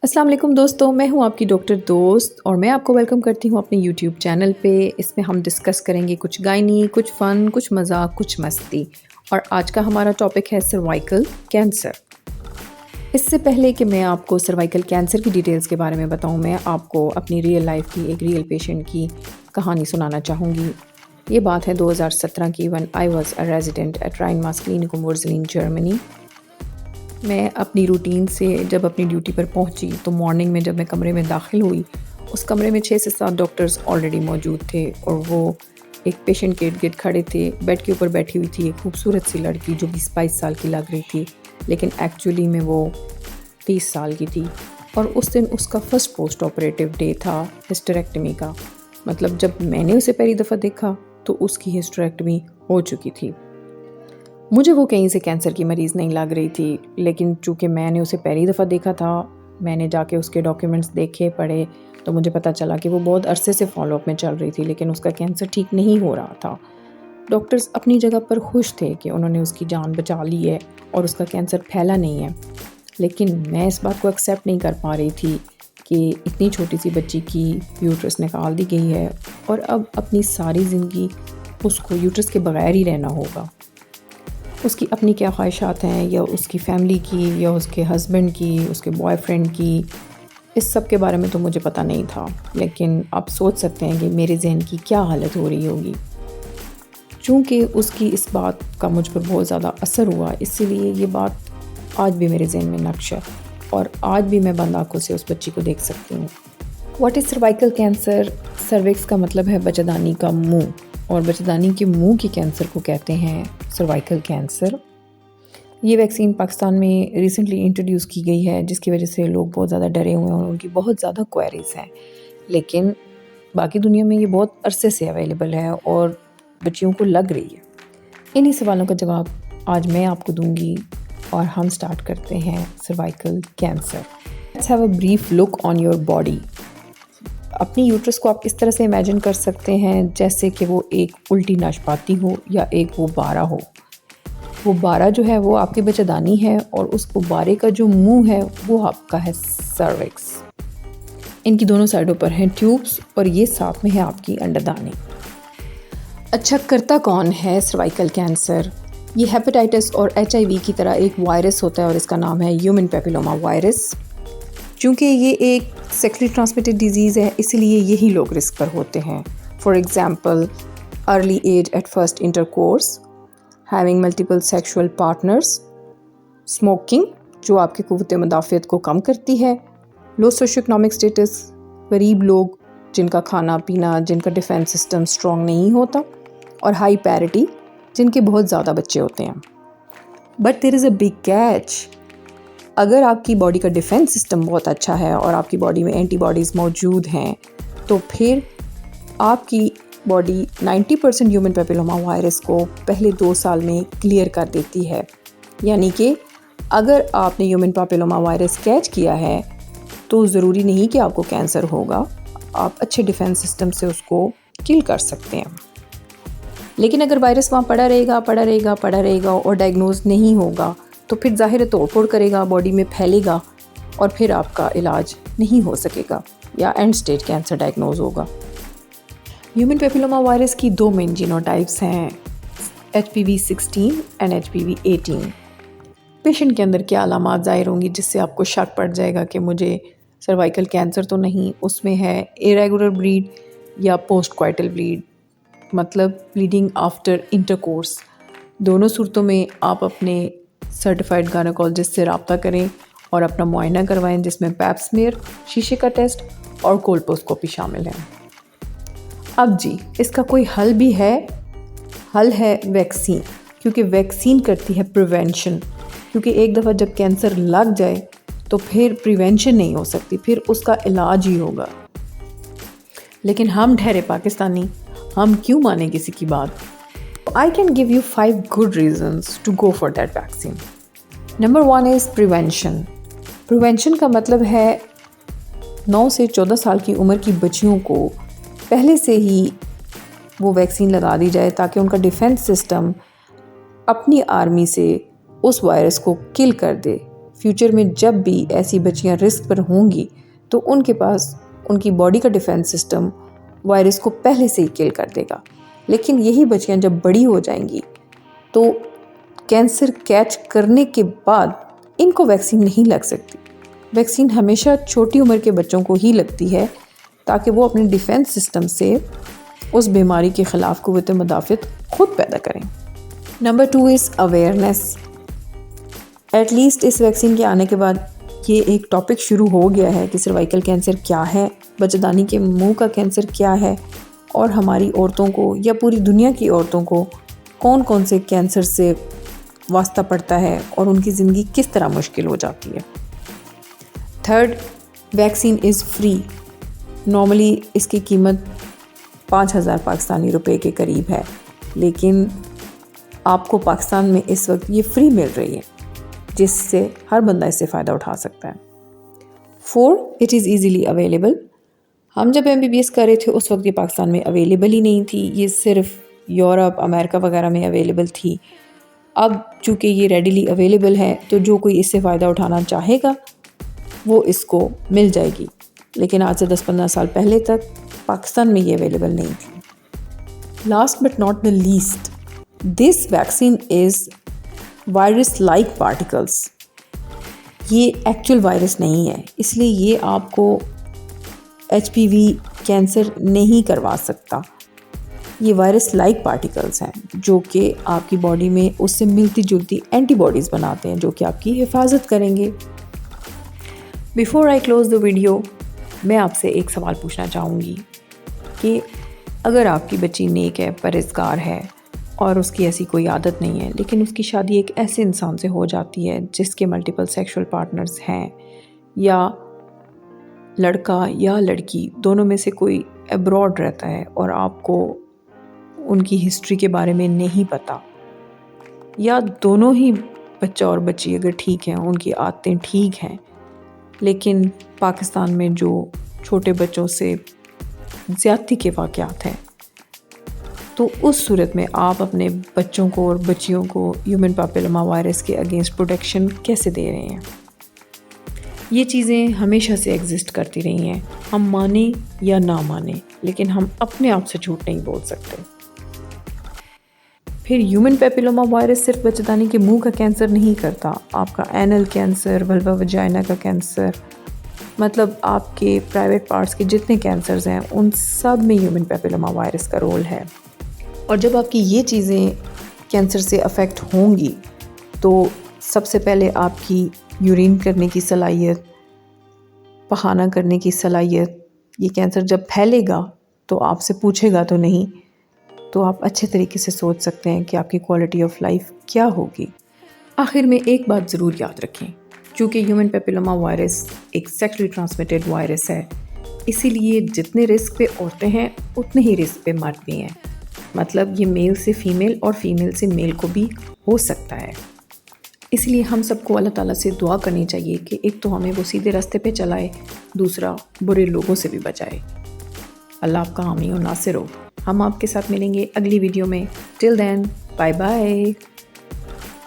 अस्सलाम वालेकुम दोस्तों, मैं हूं आपकी डॉक्टर दोस्त और मैं आपको वेलकम करती हूं अपने यूट्यूब चैनल पे। इसमें हम डिस्कस करेंगे कुछ गायनी, कुछ फ़न, कुछ मज़ाक, कुछ मस्ती। और आज का हमारा टॉपिक है सर्वाइकल कैंसर। इससे पहले कि मैं आपको सर्वाइकल कैंसर की डिटेल्स के बारे में बताऊं, मैं आपको अपनी रियल लाइफ की एक रियल पेशेंट की कहानी सुनाना चाहूँगी। ये बात है 2017 की, when I was a resident at Rhein Maas clinic Wurselen, Germany. मैं अपनी रूटीन से जब अपनी ड्यूटी पर पहुंची तो मॉर्निंग में जब मैं कमरे में दाखिल हुई, उस कमरे में 6 से 7 डॉक्टर्स ऑलरेडी मौजूद थे और वो एक पेशेंट के इर्द-गिर्द खड़े थे। बेड के ऊपर बैठी हुई थी एक खूबसूरत सी लड़की जो 20-22 साल की लग रही थी, लेकिन एक्चुअली में वो 30 साल की थी। और उस दिन उसका फर्स्ट पोस्ट ऑपरेटिव डे था हिस्टेरेक्टमी का। मतलब जब मैंने उसे पहली दफ़ा देखा तो उसकी हिस्टेरेक्टमी हो चुकी थी। मुझे वो कहीं से कैंसर की मरीज़ नहीं लग रही थी, लेकिन चूँकि मैंने उसे पहली दफ़ा देखा था, मैंने जाके उसके डॉक्यूमेंट्स देखे, पढ़े, तो मुझे पता चला कि वो बहुत अरसे से फ़ॉलो-अप में चल रही थी, लेकिन उसका कैंसर ठीक नहीं हो रहा था। डॉक्टर्स अपनी जगह पर खुश थे कि उन्होंने उसकी जान बचा ली है और उसका कैंसर फैला नहीं है। लेकिन मैं इस बात को एक्सेप्ट नहीं कर पा रही थी कि इतनी छोटी सी बच्ची की यूट्रस निकाल दी गई है और अब अपनी सारी ज़िंदगी उसको यूट्रस के बगैर ही रहना होगा। उसकी अपनी क्या ख्वाहिशात हैं, या उसकी फ़ैमिली की, या उसके हस्बैंड की, उसके बॉयफ्रेंड की, इस सब के बारे में तो मुझे पता नहीं था। लेकिन आप सोच सकते हैं कि मेरे ज़हन की क्या हालत हो रही होगी। चूँकि उसकी इस बात का मुझ पर बहुत ज़्यादा असर हुआ, इसीलिए ये बात आज भी मेरे ज़हन में नक्श है और आज भी मैं बंद आँखों से उस बच्ची को देख सकती हूँ। What is cervical cancer? Cervix का मतलब है बच्चेदानी का मुंह, और बच्चेदानी के मुंह के कैंसर को कहते हैं सर्वाइकल कैंसर। ये वैक्सीन पाकिस्तान में रिसेंटली इंट्रोड्यूस की गई है, जिसकी वजह से लोग बहुत ज़्यादा डरे हुए हैं और उनकी बहुत ज़्यादा क्वेरीज़ हैं। लेकिन बाकी दुनिया में ये बहुत अरसे से अवेलेबल है और बच्चियों को लग रही है। इन्हीं सवालों का जवाब आज मैं आपको दूंगी और हम स्टार्ट करते हैं cervical cancer. Let's have a brief look on your body. अपनी यूट्रस को आप इस तरह से इमेजिन कर सकते हैं जैसे कि वो एक उल्टी नाशपाती हो या एक गुब्बारा हो। गुब्बारा जो है वो आपकी बच्चेदानी है और उस गुब्बारे का जो मुंह है वो आपका है सर्विक्स। इनकी दोनों साइडों पर हैं ट्यूब्स और ये साथ में है आपकी अंडरदानी। अच्छा, करता कौन है सर्वाइकल कैंसर? ये हेपेटाइटिस और HIV की तरह एक वायरस होता है और इसका नाम है ह्यूमन पेपिलोमा वायरस। चूँकि ये एक सेक्सुअली ट्रांसमिटेड डिजीज़ है, इसलिए यही लोग रिस्क पर होते हैं। For example, early age at first intercourse, having multiple sexual partners, smoking जो आपकी क़ुव्वत मुदाफ़ियत को कम करती है, लो सोशो इकोनॉमिक स्टेटस, गरीब लोग जिनका खाना पीना, जिनका डिफेंस सिस्टम स्ट्रॉन्ग नहीं होता, और हाई पैरिटी जिनके बहुत ज़्यादा बच्चे होते हैं। But there is a big catch. अगर आपकी बॉडी का डिफेंस सिस्टम बहुत अच्छा है और आपकी बॉडी में एंटीबॉडीज़ मौजूद हैं, तो फिर आपकी बॉडी 90% ह्यूमन पेपिलोमा वायरस को पहले 2 साल में क्लियर कर देती है। यानी कि अगर आपने ह्यूमन पेपिलोमा वायरस कैच किया है तो ज़रूरी नहीं कि आपको कैंसर होगा, आप अच्छे डिफेंस सिस्टम से उसको किल कर सकते हैं। लेकिन अगर वायरस वहाँ पड़ा रहेगा और डायग्नोज नहीं होगा, तो फिर ज़ाहिर तोड़-फोड़ करेगा, बॉडी में फैलेगा और फिर आपका इलाज नहीं हो सकेगा या एंड स्टेज कैंसर डायग्नोज होगा। ह्यूमन पेपिलोमा वायरस की 2 मेन जीनोटाइप्स हैं, HPV 16 एंड HPV 18। पेशेंट के अंदर क्या अलामात ज़ाहिर होंगी जिससे आपको शक पड़ जाएगा कि मुझे सर्वाइकल कैंसर तो नहीं? उसमें है इरेगुलर ब्लीड या पोस्ट क्वाइटल ब्लीड, मतलब ब्लीडिंग आफ्टर इंटरकोर्स। दोनों सूरतों में आप अपने सर्टिफाइड गायनेकोलॉजिस्ट से रब्ता करें और अपना मुआयना करवाएं, जिसमें पैप स्मीयर, शीशे का टेस्ट और कोलपोस्कोपी शामिल है। अब जी, इसका कोई हल भी है। हल है वैक्सीन, क्योंकि वैक्सीन करती है प्रिवेंशन। क्योंकि एक दफ़ा जब कैंसर लग जाए तो फिर प्रिवेंशन नहीं हो सकती, फिर उसका इलाज ही होगा। लेकिन हम ठहरे पाकिस्तानी, हम क्यों माने किसी की बात? I can give you 5 good reasons to go for that vaccine. Number 1 is prevention. Prevention का मतलब है 9 से 14 साल की उम्र की बच्चियों को पहले से ही वो वैक्सीन लगा दी जाए ताकि उनका डिफेंस सिस्टम अपनी आर्मी से उस वायरस को किल कर दे, फ्यूचर में जब भी ऐसी बच्चियां रिस्क पर होंगी तो उनके पास उनकी बॉडी का डिफेंस सिस्टम वायरस को पहले से ही किल कर देगा। लेकिन यही बच्चियां जब बड़ी हो जाएंगी तो कैंसर कैच करने के बाद इनको वैक्सीन नहीं लग सकती। वैक्सीन हमेशा छोटी उम्र के बच्चों को ही लगती है ताकि वो अपने डिफेंस सिस्टम से उस बीमारी के ख़िलाफ़ क़ुव्वत मुदाफ़ित खुद पैदा करें। Number 2 is awareness. एटलीस्ट इस वैक्सीन के आने के बाद ये एक टॉपिक शुरू हो गया है कि सर्वाइकल कैंसर क्या है, बच्चेदानी के मुंह का कैंसर क्या है, और हमारी औरतों को या पूरी दुनिया की औरतों को कौन कौन से कैंसर से वास्ता पड़ता है और उनकी ज़िंदगी किस तरह मुश्किल हो जाती है। Third, vaccine is free. Normally इसकी कीमत 5,000 पाकिस्तानी रुपए के करीब है, लेकिन आपको पाकिस्तान में इस वक्त ये फ्री मिल रही है, जिससे हर बंदा इससे फ़ायदा उठा सकता है। 4, इट इज़ ईज़िली अवेलेबल। हम जब MBBS कर रहे थे उस वक्त ये पाकिस्तान में अवेलेबल ही नहीं थी, ये सिर्फ यूरोप, अमेरिका वगैरह में अवेलेबल थी। अब चूँकि ये रेडीली अवेलेबल है तो जो कोई इससे फ़ायदा उठाना चाहेगा वो इसको मिल जाएगी, लेकिन आज से 10-15 साल पहले तक पाकिस्तान में ये अवेलेबल नहीं थी। Last but not the least, this vaccine is virus like particles. ये एक्चुअल वायरस नहीं है, इसलिए ये आपको HPV कैंसर नहीं करवा सकता। ये वायरस लाइक पार्टिकल्स हैं जो कि आपकी बॉडी में उससे मिलती जुलती एंटीबॉडीज़ बनाते हैं जो कि आपकी हिफाजत करेंगे। Before I close the video, मैं आपसे एक सवाल पूछना चाहूँगी कि अगर आपकी बच्ची नेक है, परहेज़गार है और उसकी ऐसी कोई आदत नहीं है, लेकिन उसकी शादी एक ऐसे इंसान से हो जाती है जिसके मल्टीपल सेक्सुअल पार्टनर्स हैं, या लड़का या लड़की दोनों में से कोई अब्रॉड रहता है और आपको उनकी हिस्ट्री के बारे में नहीं पता, या दोनों ही बच्चा और बच्ची अगर ठीक हैं, उनकी आदतें ठीक हैं, लेकिन पाकिस्तान में जो छोटे बच्चों से ज़्यादती के वाक़यात हैं, तो उस सूरत में आप अपने बच्चों को और बच्चियों को ह्यूमन पैपिलोमा वायरस के अगेंस्ट प्रोटेक्शन कैसे दे रहे हैं। ये चीज़ें हमेशा से एग्जिस्ट करती रही हैं, हम माने या ना माने, लेकिन हम अपने आप से झूठ नहीं बोल सकते। फिर ह्यूमन पैपिलोमा वायरस सिर्फ बच्चेदानी के मुंह का कैंसर नहीं करता, आपका एनल कैंसर, वल्वा वजाइना का कैंसर, मतलब आपके प्राइवेट पार्ट्स के जितने कैंसर्स हैं उन सब में ह्यूमन पैपिलोमा वायरस का रोल है। और जब आपकी ये चीज़ें कैंसर से अफेक्ट होंगी तो सबसे पहले आपकी यूरिन करने की सलाहियत, पखाना करने की सलाहियत, ये कैंसर जब फैलेगा तो आपसे पूछेगा तो नहीं, तो आप अच्छे तरीके से सोच सकते हैं कि आपकी क्वालिटी ऑफ लाइफ क्या होगी। आखिर में एक बात ज़रूर याद रखें, क्योंकि ह्यूमन पैपिलोमा वायरस एक सेक्सुअली ट्रांसमिटेड वायरस है, इसीलिए जितने रिस्क पे औरतें हैं उतने ही रिस्क पे मर्द भी हैं। मतलब ये मेल से फीमेल और फीमेल से मेल को भी हो सकता है। इसलिए हम सबको अल्लाह ताला से दुआ करनी चाहिए कि एक तो हमें वो सीधे रास्ते पे चलाए, दूसरा बुरे लोगों से भी बचाए। अल्लाह आपका हामी और नासिर हो। हम आपके साथ मिलेंगे अगली वीडियो में। Till then, bye bye.